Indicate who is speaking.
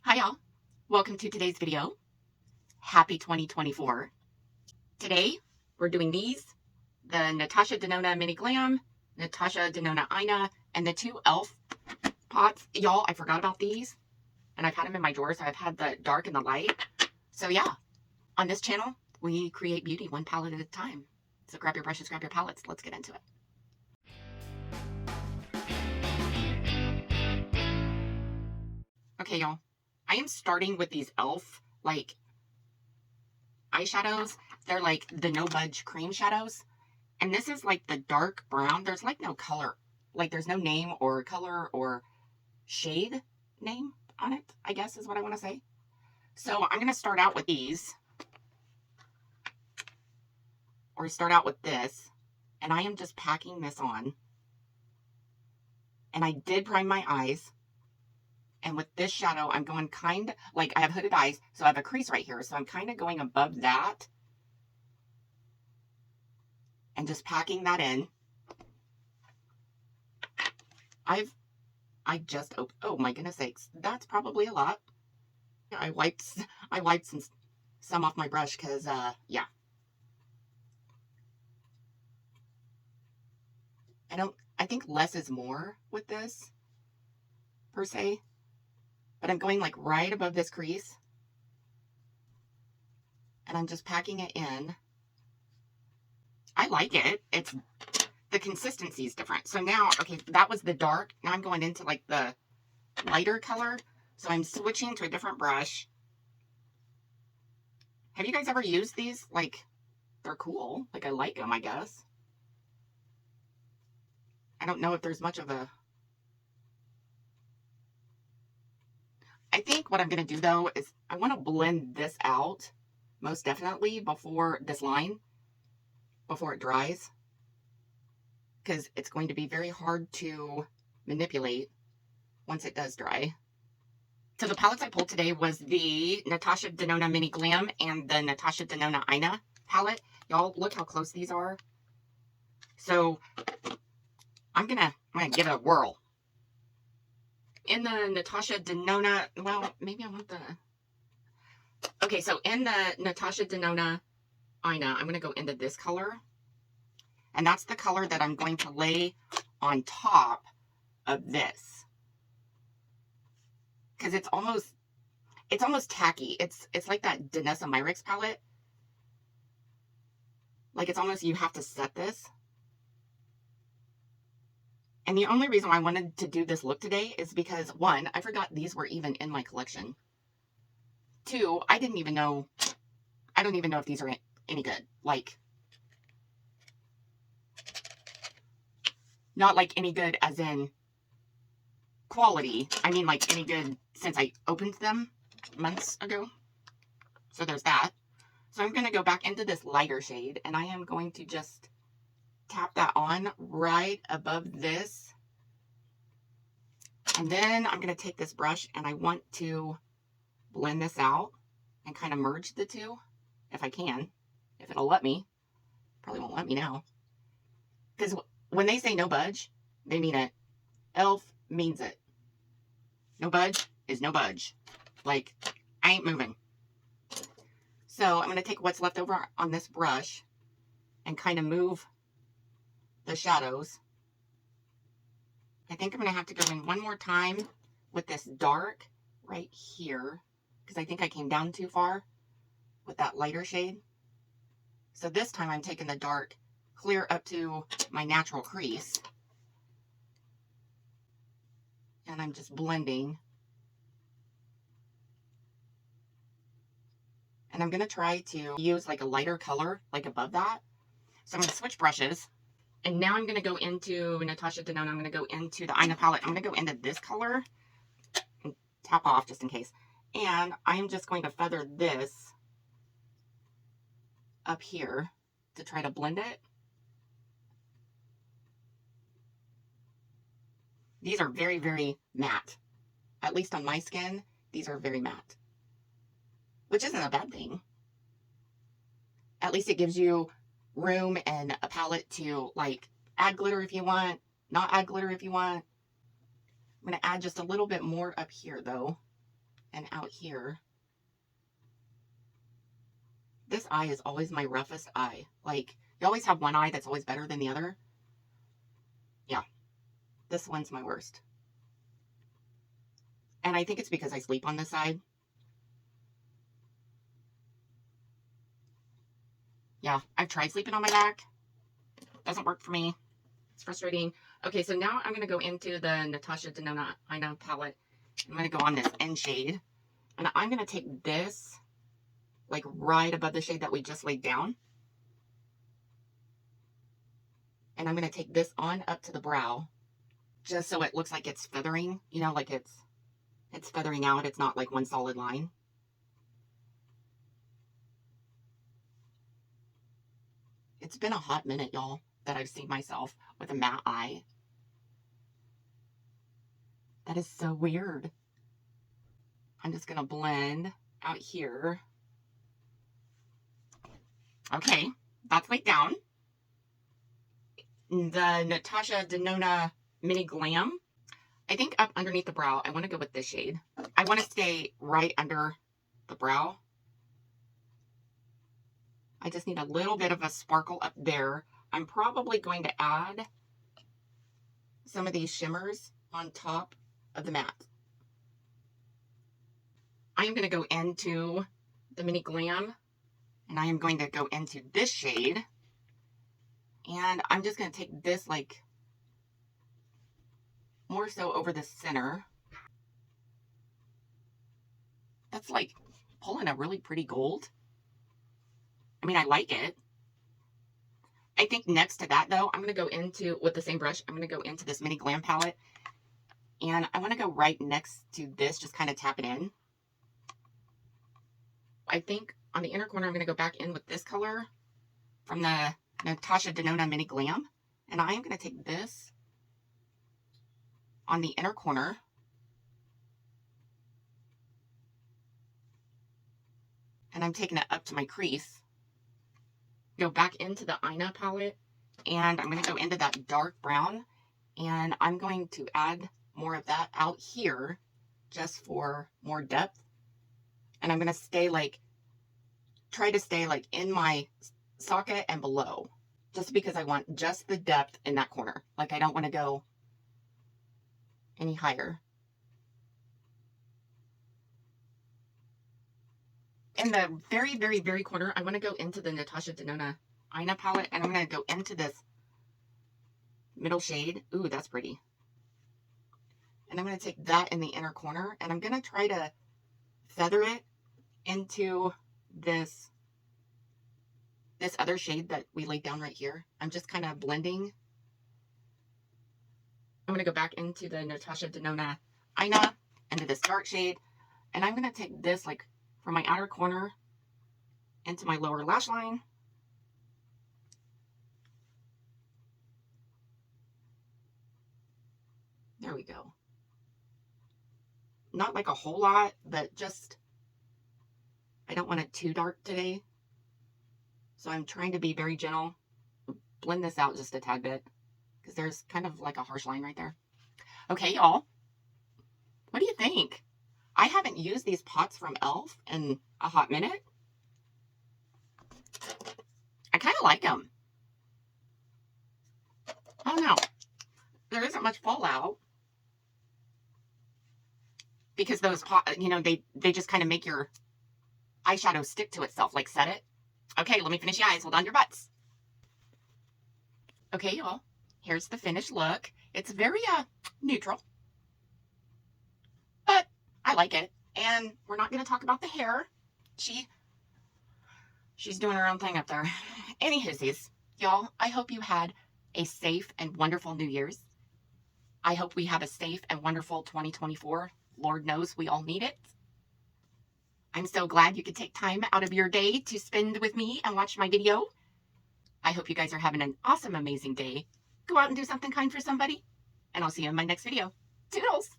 Speaker 1: Hi y'all, welcome to today's video. Happy 2024. Today we're doing these, the NATASHA DENONA Mini Glam, NATASHA DENONA Ayana, and the two e.l.f. pots. Y'all, I forgot about these, and I've had them in my drawer, so I've had the dark and the light. So yeah, on this channel, we create beauty one palette at a time. So grab your brushes, grab your palettes, let's get into it. Okay, y'all. I am starting with these e.l.f. like eyeshadows. They're like the No Budge cream shadows. And this is like the dark brown. There's like no color. Like there's no name or color or shade name on it, I guess is what I want to say. So I'm going to start out with these. Or start out with this. And I am just packing this on. And I did prime my eyes. And with this shadow, I'm going kind of, like I have hooded eyes, so I have a crease right here. So I'm kind of going above that. And just packing that in. I just opened, oh my goodness sakes, that's probably a lot. I wiped some off my brush because, yeah. I think less is more with this, per se. But I'm going like right above this crease. And I'm just packing it in. I like it. The consistency is different. So now, okay, that was the dark. Now I'm going into like the lighter color. So I'm switching to a different brush. Have you guys ever used these? Like, they're cool. Like, I like them, I guess. I don't know if there's much of a... I think what I'm going to do, though, is I want to blend this out, most definitely, before this line, before it dries. Because it's going to be very hard to manipulate once it does dry. So the palettes I pulled today was the NATASHA DENONA Mini Glam and the NATASHA DENONA Ayana palette. Y'all, look how close these are. So I'm gonna give it a whirl. In the NATASHA DENONA, well, maybe I want the... Okay, so in the NATASHA DENONA Ayana, I'm gonna go into this color. And that's the color that I'm going to lay on top of this. Because it's almost tacky. It's like that Danessa Myricks palette. Like it's almost, you have to set this. And the only reason why I wanted to do this look today is because, one, I forgot these were even in my collection. Two, I don't even know if these are any good. Like, not like any good as in quality. I mean like any good since I opened them months ago. So there's that. So I'm going to go back into this lighter shade and I am going to just tap that on right above this. And then I'm going to take this brush and I want to blend this out and kind of merge the two if I can, if it'll let me. Probably won't let me now. Because when they say no budge, they mean it. e.l.f. means it. No budge is no budge. Like, I ain't moving. So I'm going to take what's left over on this brush and kind of move the shadows. I think I'm going to have to go in one more time with this dark right here because I think I came down too far with that lighter shade. So this time I'm taking the dark clear up to my natural crease. And I'm just blending. And I'm going to try to use like a lighter color, like above that. So I'm going to switch brushes. And now I'm going to go into NATASHA DENONA. I'm going to go into the Ayana palette. I'm going to go into this color. And tap off just in case. And I'm just going to feather this up here to try to blend it. These are very, very matte. At least on my skin, these are very matte. Which isn't a bad thing. At least it gives you room and a palette to like add glitter if you want, not add glitter if you want. I'm going to add just a little bit more up here though. and out here. This eye is always my roughest eye. Like, you always have one eye that's always better than the other. Yeah, this one's my worst. And I think it's because I sleep on this side. Yeah, I've tried sleeping on my back. Doesn't work for me. It's frustrating. Okay, so now I'm going to go into the NATASHA DENONA Ayana Palette. I'm going to go on this N shade. And I'm going to take this, like, right above the shade that we just laid down. And I'm going to take this on up to the brow, just so it looks like it's feathering. You know, like it's feathering out. It's not like one solid line. It's been a hot minute, y'all, that I've seen myself with a matte eye. That is so weird. I'm just going to blend out here. Okay, that's laid down. The NATASHA DENONA Mini Glam. I think up underneath the brow, I want to go with this shade. I want to stay right under the brow. I just need a little bit of a sparkle up there. I'm probably going to add some of these shimmers on top of the matte. I am going to go into the Mini Glam, and I am going to go into this shade, and I'm just going to take this, like, more so over the center. That's like pulling a really pretty gold. I mean, I like it. I think next to that, though, I'm going to go into, with the same brush, I'm going to go into this Mini Glam palette. And I want to go right next to this, just kind of tap it in. I think on the inner corner, I'm going to go back in with this color from the NATASHA DENONA Mini Glam. And I am going to take this on the inner corner. And I'm taking it up to my crease. Go back into the Ayana palette. And I'm going to go into that dark brown. And I'm going to add more of that out here just for more depth. And I'm going to stay like, try to stay like in my socket and below. Just because I want just the depth in that corner. Like, I don't want to go any higher. In the very, very, very corner, I want to go into the NATASHA DENONA Ayana palette, and I'm going to go into this middle shade. Ooh, that's pretty. And I'm going to take that in the inner corner, and I'm going to try to feather it into this other shade that we laid down right here. I'm just kind of blending. I'm going to go back into the NATASHA DENONA Ayana, into this dark shade, and I'm going to take this, like, from my outer corner into my lower lash line. There we go. Not like a whole lot, but just, I don't want it too dark today. So I'm trying to be very gentle. Blend this out just a tad bit, because there's kind of like a harsh line right there. Okay, y'all. What do you think? I haven't used these pots from e.l.f. in a hot minute. I kind of like them. I don't know. There isn't much fallout. Because those pots, you know, they just kind of make your eyeshadow stick to itself, like set it. Okay, let me finish your eyes. Hold on your butts. Okay, y'all. Here's the finished look. It's very neutral. But I like it. And we're not going to talk about the hair. She's doing her own thing up there. Anywhoosies, y'all, I hope you had a safe and wonderful New Year's. I hope we have a safe and wonderful 2024. Lord knows we all need it. I'm so glad you could take time out of your day to spend with me and watch my video. I hope you guys are having an awesome, amazing day. Go out and do something kind for somebody. And I'll see you in my next video. Toodles!